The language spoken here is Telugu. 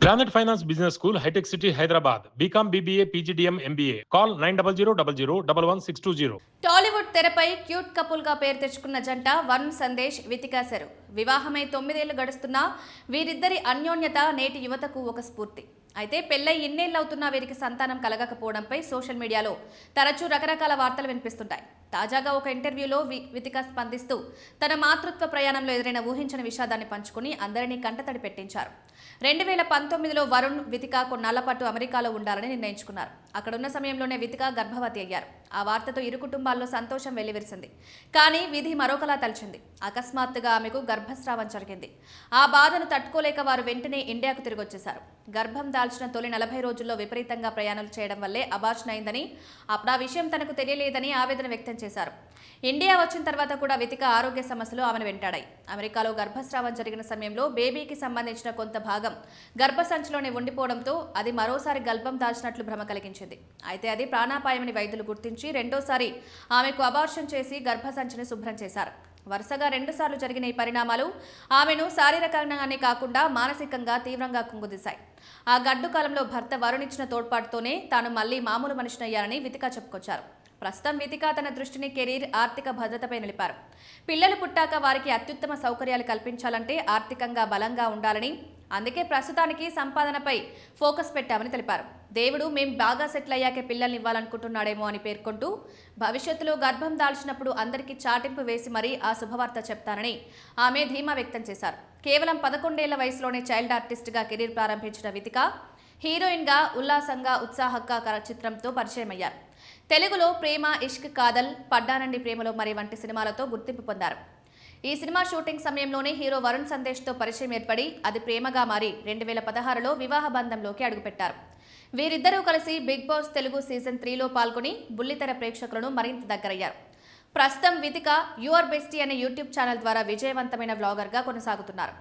Planet Finance Business School, High-Tech City, Hyderabad. BCom, BBA, PGDM, MBA. Call 9000 Tollywood తెరపై క్యూట్ కపుల్ గా పేరు తెచ్చుకున్న జంట వరుణ్ సందేశ్ వితికా శరవ్ వివాహమై 9 ఏళ్లు గడుస్తున్నా వీరిద్దరి అన్యోన్యత నేటి యువతకు ఒక స్ఫూర్తి. అయితే పెళ్లై ఇన్నేళ్లవుతున్నా వీరికి సంతానం కలగకపోవడంపై సోషల్ మీడియాలో తరచూ రకరకాల వార్తలు వినిపిస్తుంటాయి. తాజాగా ఒక ఇంటర్వ్యూలో వితికా స్పందిస్తూ తన మాతృత్వ ప్రయాణంలో ఎదురైన ఊహించని విషాదాన్ని పంచుకుని అందరినీ కంటతడి పెట్టించారు. 2019లో వరుణ్ వితికా కొన్నాళ్ల పాటు అమెరికాలో ఉండాలని నిర్ణయించుకున్నారు. అక్కడున్న సమయంలోనే వితికా గర్భవతి అయ్యారు. ఆ వార్తతో ఇరు కుటుంబాల్లో సంతోషం వెల్లివిరిసింది. కానీ విధి మరొకలా తలచింది. అకస్మాత్తుగా ఆమెకు గర్భస్రావం జరిగింది. ఆ బాధను తట్టుకోలేక వారు వెంటనే ఇండియాకు తిరిగొచ్చేశారు. గర్భం దాల్చిన తొలి 40 రోజుల్లో విపరీతంగా ప్రయాణాలు చేయడం వల్లే అబార్షన్ అయిందని, అప్పుడు ఆ విషయం తనకు తెలియలేదని ఆవేదన వ్యక్తం చేశారు. ఇండియా వచ్చిన తర్వాత కూడా వితిక ఆరోగ్య సమస్యలు ఆమెను వెంటాడాయి. అమెరికాలో గర్భస్రావం జరిగిన సమయంలో బేబీకి సంబంధించిన కొంత భాగం గర్భసంచిలోనే ఉండిపోవడంతో అది మరోసారి గర్భం దాల్చినట్లు భ్రమ కలిగించింది. అయితే అది ప్రాణాపాయమని వైద్యులు గుర్తించి రెండోసారి ఆమెకు అబార్షన్ చేసి గర్భసంచిని శుభ్రం చేశారు. వరుసగా 2 సార్లు జరిగిన ఈ పరిణామాలు ఆమెను శారీరకంగానే కాకుండా మానసికంగా తీవ్రంగా కుంగుదీశాయి. ఆ గడ్డు కాలంలో భర్త వరుణ్ ఇచ్చిన తోడ్పాటుతోనే తాను మళ్లీ మామూలు మనిషినయ్యారని వితిక చెప్పుకొచ్చారు. ప్రస్తుతం వితిక తన దృష్టిని కెరీర్, ఆర్థిక భద్రతపై నిలిపారు. పిల్లలు పుట్టాక వారికి అత్యుత్తమ సౌకర్యాలు కల్పించాలంటే ఆర్థికంగా బలంగా ఉండాలని, అందుకే ప్రస్తుతానికి సంపాదనపై ఫోకస్ పెట్టామని తెలిపారు. దేవుడు మేం బాగా సెటిల్ అయ్యాకే పిల్లల్ని ఇవ్వాలనుకుంటున్నాడేమో అని పేర్కొంటూ భవిష్యత్తులో గర్భం దాల్చినప్పుడు అందరికీ చాటింపు వేసి మరీ ఆ శుభవార్త చెప్తానని ఆమె ధీమా వ్యక్తం చేశారు. కేవలం 11 ఏళ్ల వయసులోనే చైల్డ్ ఆర్టిస్ట్గా కెరీర్ ప్రారంభించిన వితిక హీరోయిన్గా ఉల్లాసంగా ఉత్సాహంగా చిత్రంతో పరిచయమయ్యారు. తెలుగులో ప్రేమ, ఇష్క్, కాదల్, పడ్డానండి ప్రేమలో మరి వంటి సినిమాలతో గుర్తింపు పొందారు. ఈ సినిమా షూటింగ్ సమయంలోనే హీరో వరుణ్ సందేశ్తో పరిచయం ఏర్పడి అది ప్రేమగా మారి 2016లో వివాహ బంధంలోకి అడుగుపెట్టారు. వీరిద్దరూ కలిసి బిగ్ బాస్ తెలుగు సీజన్ 3లో పాల్గొని బుల్లితెర ప్రేక్షకులను మరింత దగ్గరయ్యారు. ప్రస్తుతం వితిక యువర్ బెస్టీ అనే యూట్యూబ్ ఛానల్ ద్వారా విజయవంతమైన వ్లాగర్గా కొనసాగుతున్నారు.